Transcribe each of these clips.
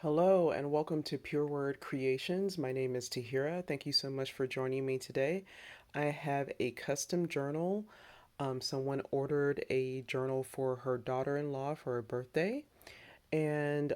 Hello and welcome to Pure Word Creations. My name is Tahira. Thank you so much for joining me today. I have a custom journal. Someone ordered a journal for her daughter-in-law for her birthday. And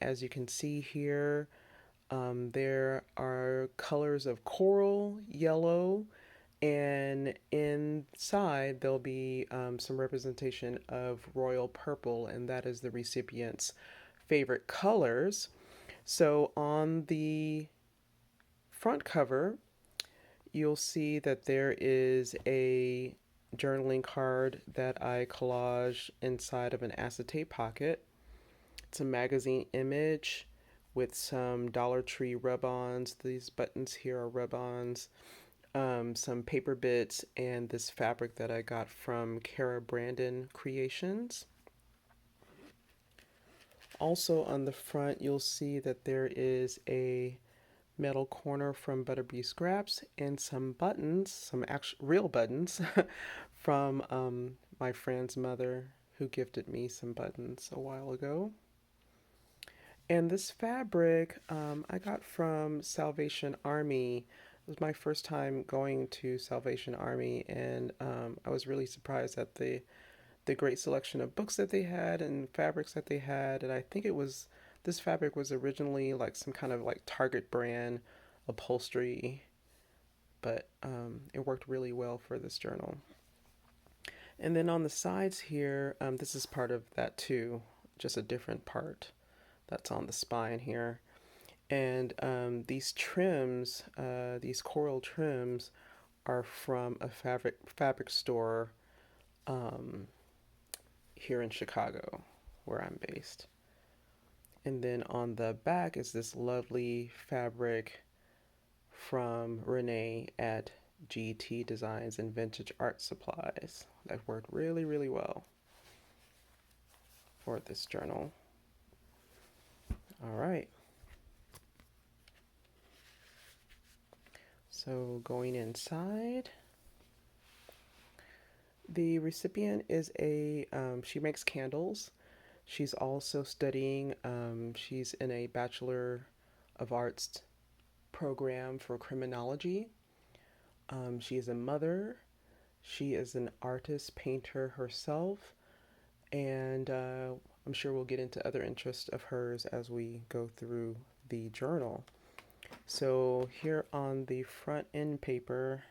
as you can see here, there are colors of coral, yellow, and inside there'll be some representation of royal purple, and that is the recipient's favorite colors. So on the front cover, you'll see that there is a journaling card that I collage inside of an acetate pocket. It's a magazine image with some Dollar Tree rub-ons. These buttons here are rub-ons, some paper bits, and this fabric that I got from Cara Creations. Also on the front, you'll see that there is a metal corner from ButterbeeScraps and some buttons, some actual real buttons from my friend's mother who gifted me some buttons a while ago. And this fabric I got from Salvation Army. It was my first time going to Salvation Army, and I was really surprised at the great selection of books that they had and fabrics that they had. And I think this fabric was originally like some kind of like Target brand upholstery, but it worked really well for this journal. And then on the sides here, this is part of that too, just a different part that's on the spine here. And these trims, these coral trims, are from a fabric store here in Chicago, where I'm based. And then on the back is this lovely fabric from Renee at GT Designs and Vintage Art Supplies that worked really, really well for this journal. All right. So going inside, the recipient is she makes candles. She's also studying, she's in a Bachelor of Arts program for Criminology. She is a mother. She is an artist, painter herself, and I'm sure we'll get into other interests of hers as we go through the journal. So here on the front end paper,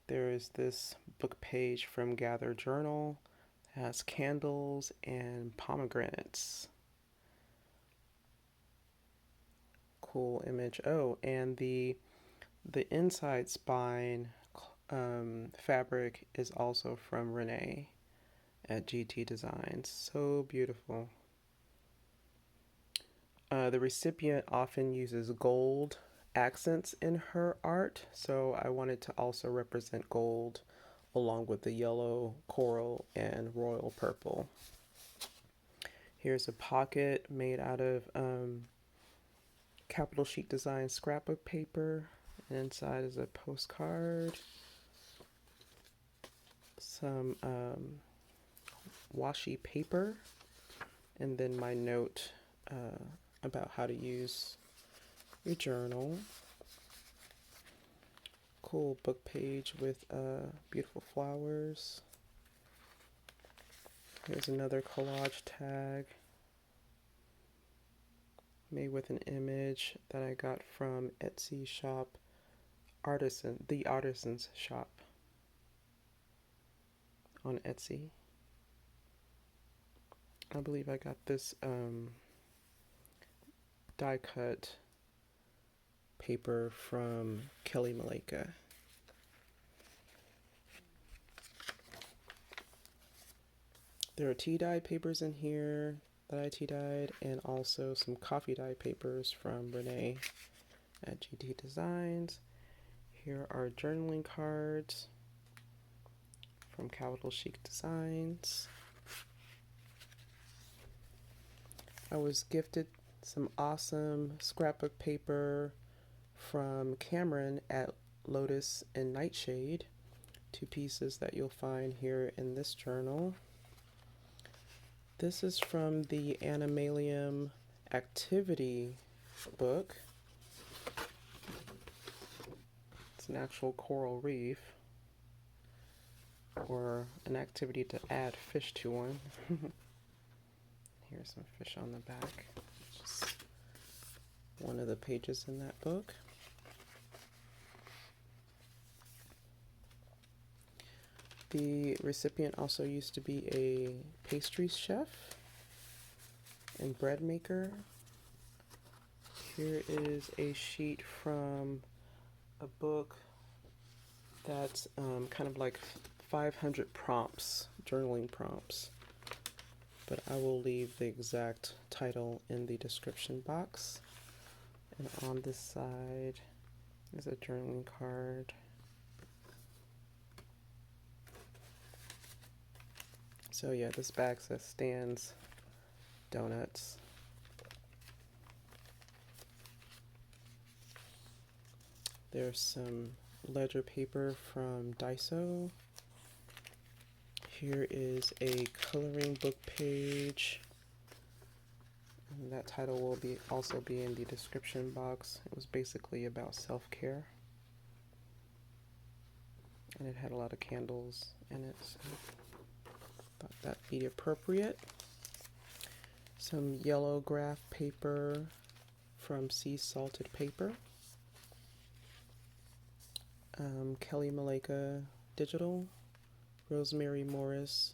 there is this book page from Gather Journal. It has candles and pomegranates. Cool image. Oh, and the inside spine fabric is also from Renee at GT Designs. So beautiful. The recipient often uses gold accents in her art, so I wanted to also represent gold along with the yellow, coral, and royal purple. Here's a pocket made out of capital sheet design scrapbook paper. And inside is a postcard, some washi paper, and then my note about how to use your journal. Cool book page with beautiful flowers. Here's another collage tag made with an image that I got from Etsy shop The Artisan's Shop on Etsy. I believe I got this die cut paper from Kelly Malika. There are tea dye papers in here that I tea dyed, and also some coffee dye papers from Renee at GT Designs. Here are journaling cards from Capital Chic Designs. I was gifted some awesome scrapbook paper from Cameron at Lotus and Nightshade, two pieces that you'll find here in this journal. This is from the Animalium activity book. It's an actual coral reef, or an activity to add fish to one. Here's some fish on the back. Just one of the pages in that book. The recipient also used to be a pastry chef and bread maker. Here is a sheet from a book that's kind of like 500 prompts, journaling prompts. But I will leave the exact title in the description box. And on this side is a journaling card. So yeah, this bag says Stan's Donuts. There's some ledger paper from Daiso. Here is a coloring book page. And that title will also be in the description box. It was basically about self-care. And it had a lot of candles in it, so thought that'd be appropriate. Some yellow graph paper from Sea Salted Paper. Kelly Maleka Digital, Rosemary Morris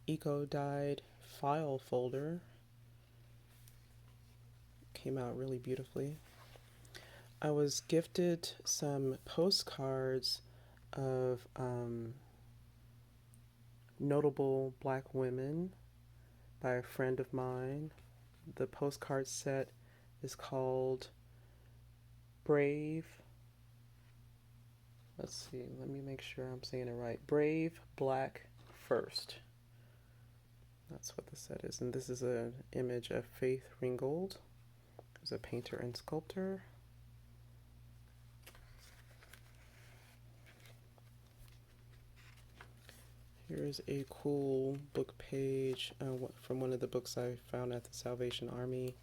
Eco Dyed file folder. Came out really beautifully. I was gifted some postcards of notable black women by a friend of mine. The postcard set is called Brave. Let's see, let me make sure I'm saying it right. Brave Black First. That's what the set is. And this is an image of Faith Ringgold, who's a painter and sculptor. Here's a cool book page from one of the books I found at the Salvation Army.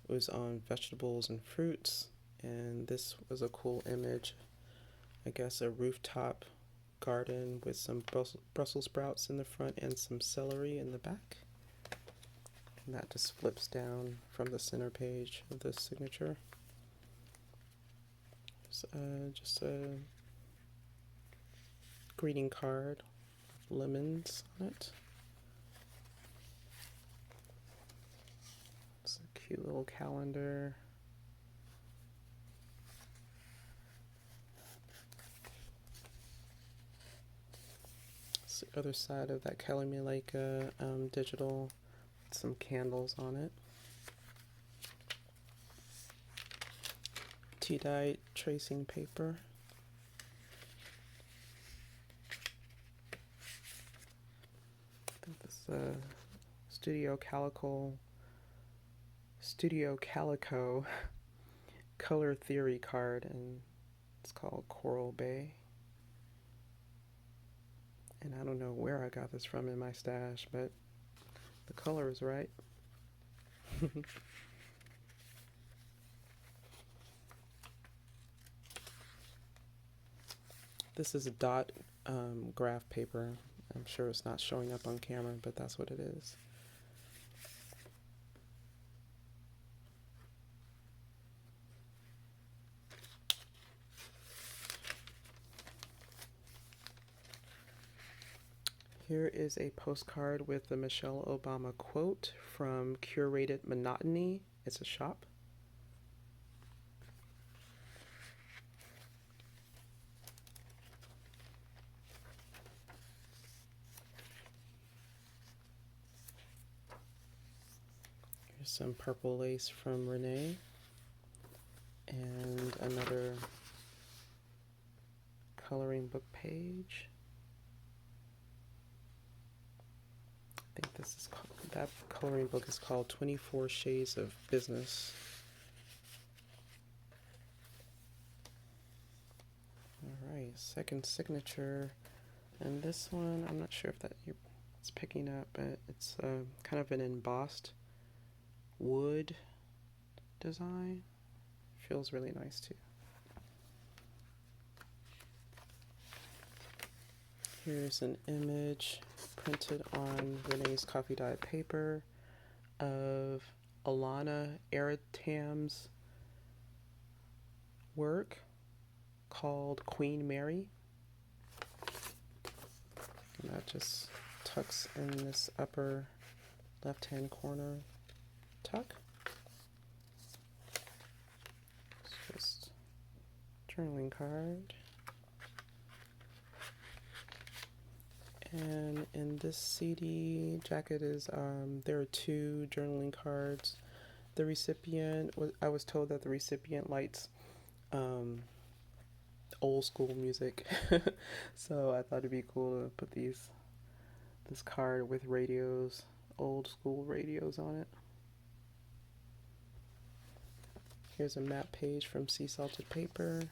It was on vegetables and fruits, and this was a cool image. I guess a rooftop garden with some Brussels sprouts in the front and some celery in the back. And that just flips down from the center page of the signature. Just a greeting card, lemons on it. It's a cute little calendar. It's the other side of that Kelly Maleka digital, with some candles on it. Tea-dyed tracing paper. I think this is a Studio Calico color theory card, and it's called Coral Bay. And I don't know where I got this from in my stash, but the color is right. This is a dot graph paper. I'm sure it's not showing up on camera, but that's what it is. Here is a postcard with the Michelle Obama quote from Curated Monotony. It's a shop. Here's some purple lace from Renee. And another coloring book page. I think this is called, that coloring book is called 24 Shades of Business. Alright, second signature. And this one, I'm not sure if it's picking up, but it's kind of an embossed wood design. Feels really nice too. Here's an image printed on Renee's coffee dyed paper of Alana Aratam's work called Queen Mary. And that just tucks in this upper left-hand corner tuck. It's just journaling card. And in this CD jacket is there are 2 journaling cards. The recipient I was told that the recipient likes old school music, so I thought it'd be cool to put this card with radios, old school radios on it. Here's a map page from Sea Salted Paper.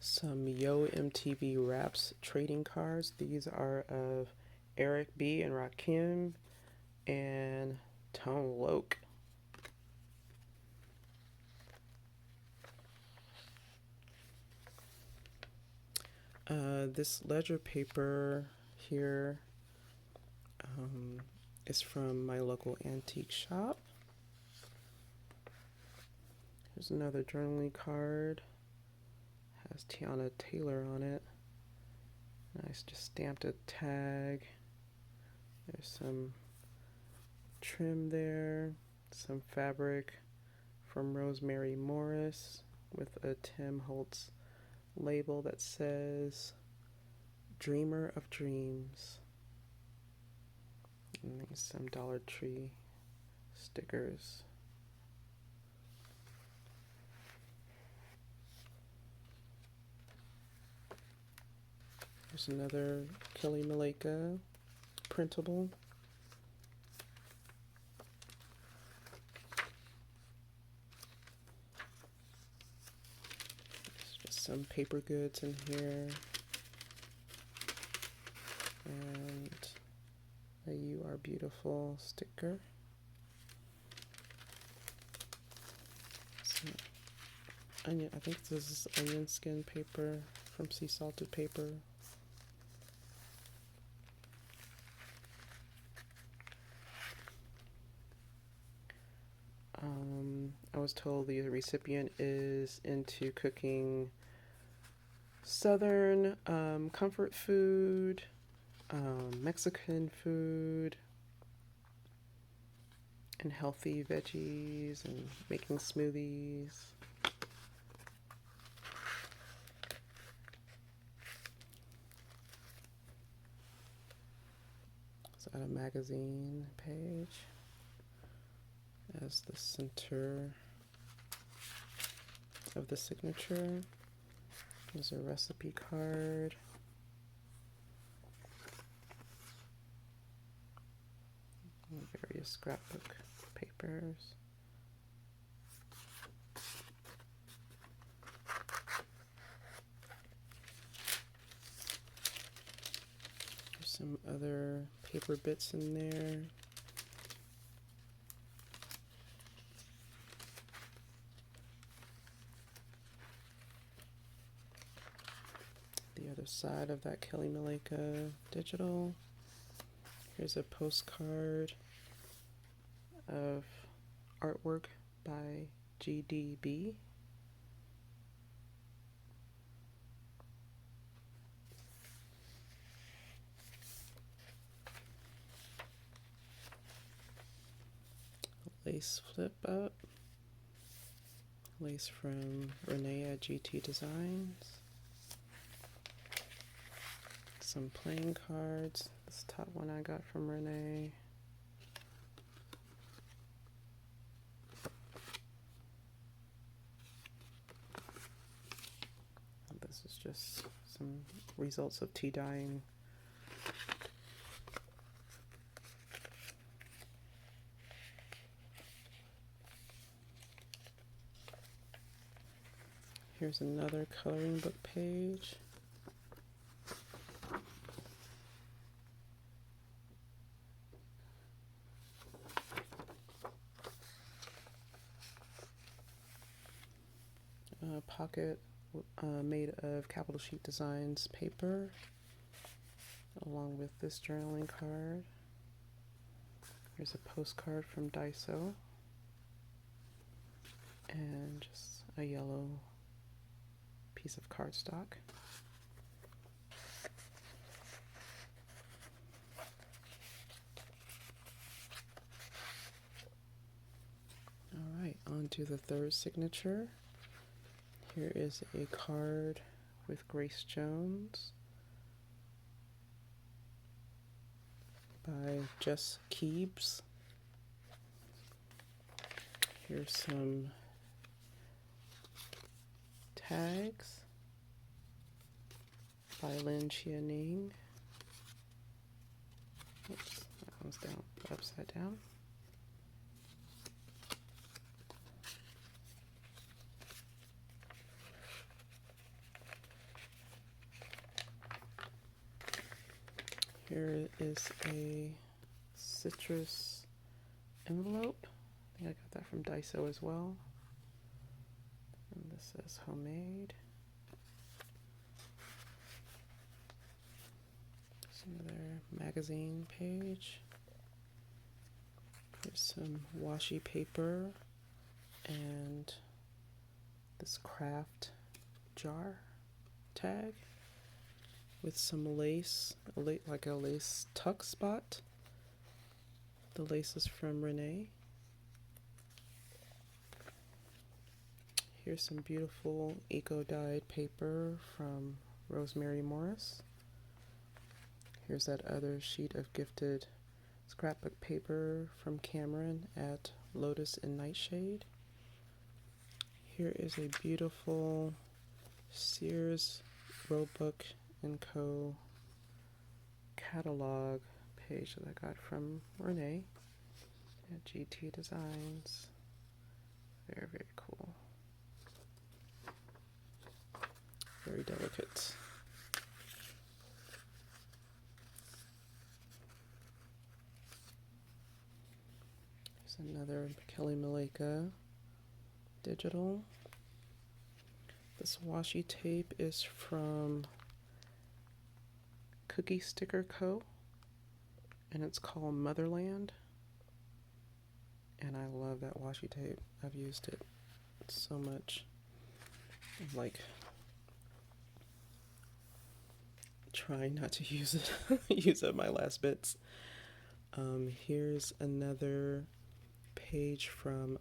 Some Yo MTV Raps trading cards. These are of Eric B. and Rakim and Tone Loc. This ledger paper here is from my local antique shop. Here's another journaling card. Has Tiana Taylor on it. I just stamped a tag. There's some trim there, some fabric from Rosemary Morris with a Tim Holtz label that says Dreamer of Dreams. And there's some Dollar Tree stickers. There's another Kelly Maleka printable. There's just some paper goods in here. And a You Are Beautiful sticker. Some onion, I think this is onion skin paper from Sea Salted Paper. I was told the recipient is into cooking Southern comfort food, Mexican food, and healthy veggies, and making smoothies. It's at a magazine page as the center of the signature. There's a recipe card. And various scrapbook papers. There's some other paper bits in there. The other side of that Kelly Maleka digital. Here's a postcard of artwork by GDB. Lace flip up. Lace from Renee at GT Designs. Some playing cards. This top one I got from Renee. And this is just some results of tea dyeing. Here's another coloring book page. pocket made of Capital Sheet Designs paper, along with this journaling card. Here's a postcard from Daiso, and just a yellow piece of cardstock. All right, on to the third signature. Here is a card with Grace Jones by Jess Keebs. Here's some tags by Lin Chianing. Oops, that comes down upside down. Here is a citrus envelope. I think I got that from Daiso as well. And this says homemade. Another magazine page. Here's some washi paper and this craft jar tag with some lace, like a lace tuck spot. The lace is from Renee. Here's some beautiful eco-dyed paper from Rosemary Morris. Here's that other sheet of gifted scrapbook paper from Cameron at Lotus and Nightshade. Here is a beautiful Sears Roebuck and Co. catalog page that I got from Renee at GT Designs. Very, very cool. Very delicate. Another Kelly Maleka digital. This washi tape is from Cookie Sticker Co. and it's called Motherland. And I love that washi tape. I've used it so much. I'm like trying not to use it. Use up my last bits. Here's another page from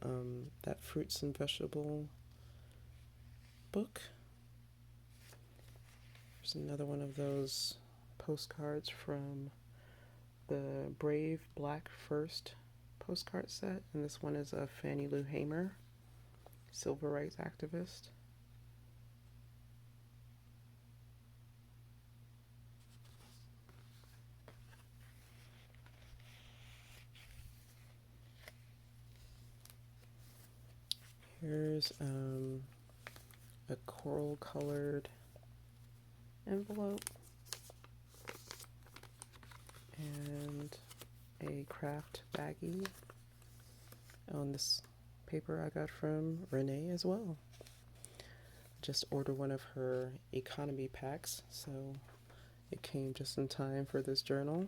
that fruits and vegetable book. There's another one of those postcards from the Brave Black First postcard set, and this one is a Fannie Lou Hamer, civil rights activist. Here's a coral colored envelope and a craft baggie. On this paper I got from Renee as well. Just ordered one of her economy packs, so it came just in time for this journal.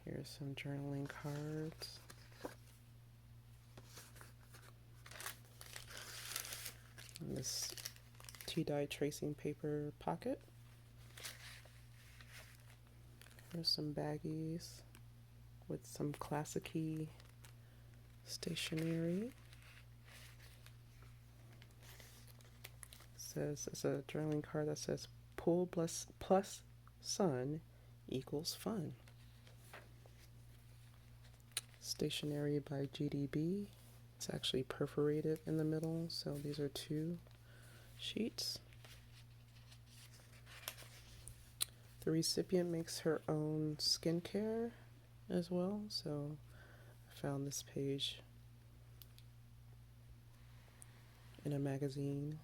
Here's some journaling cards. And this tea-dye tracing paper pocket. Here's some baggies with some classic-y stationery. Says it's a journaling card that says pool plus sun equals fun. Stationery by GDB. It's actually perforated in the middle, so these are 2 sheets. The recipient makes her own skincare as well, so I found this page in a magazine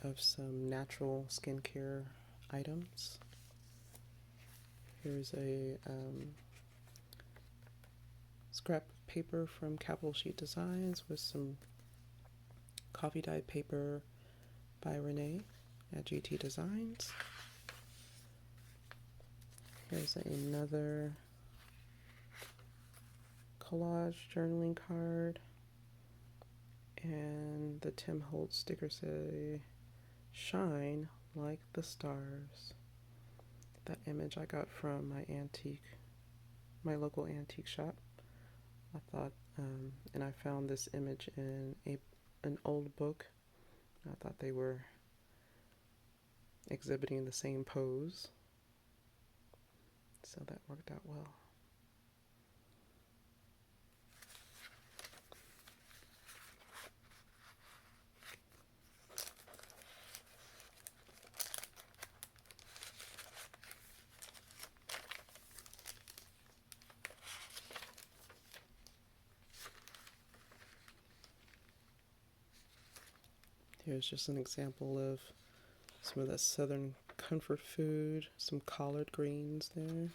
of some natural skincare items. Here's a scrap paper from Capital Sheet Designs with some coffee dyed paper by Renee at GT Designs. Here's another collage journaling card, and the Tim Holtz stickers say shine like the stars. That image I got from my local antique shop. I thought, and I found this image in an old book. I thought they were exhibiting the same pose, so that worked out well. Here's just an example of some of that southern comfort food, some collard greens there.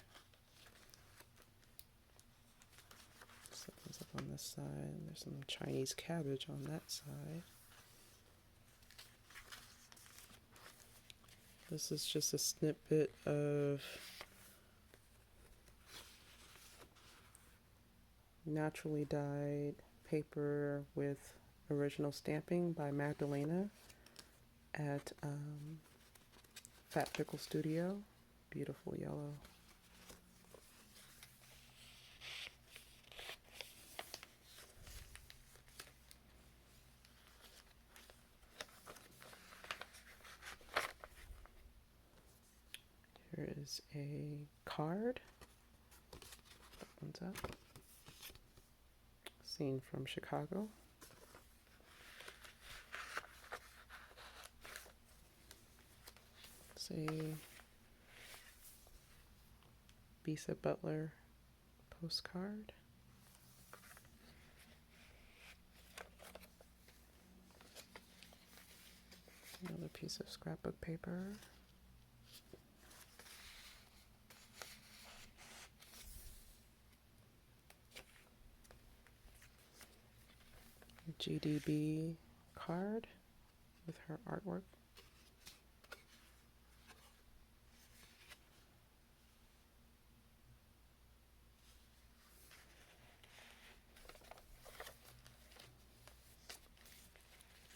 Something's up on this side. There's some Chinese cabbage on that side. This is just a snippet of naturally dyed paper with original stamping by Magdalena at Fat Pickle Studio. Beautiful yellow. Here is a card. That one's up. Scene from Chicago. It's a Bisa Butler postcard. Another piece of scrapbook paper. GDB card with her artwork.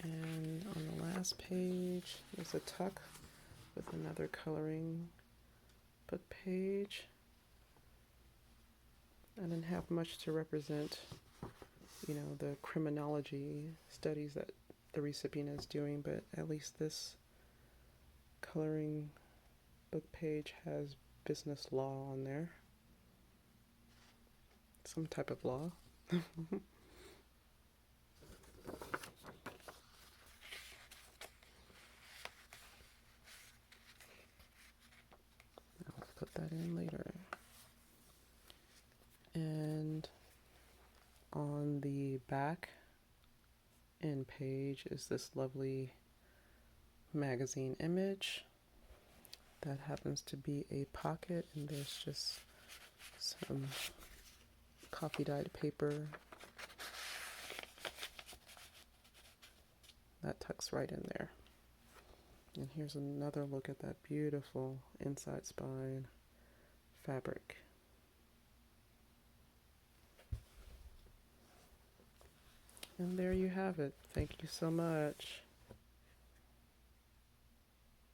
And on the last page, there's a tuck with another coloring book page. I didn't have much to represent, the criminology studies that the recipient is doing, but at least this coloring book page has business law on there. Some type of law. I'll put that in later. And on the back end page is this lovely magazine image that happens to be a pocket, and there's just some coffee dyed paper that tucks right in there. And here's another look at that beautiful inside spine fabric. And there you have it. Thank you so much.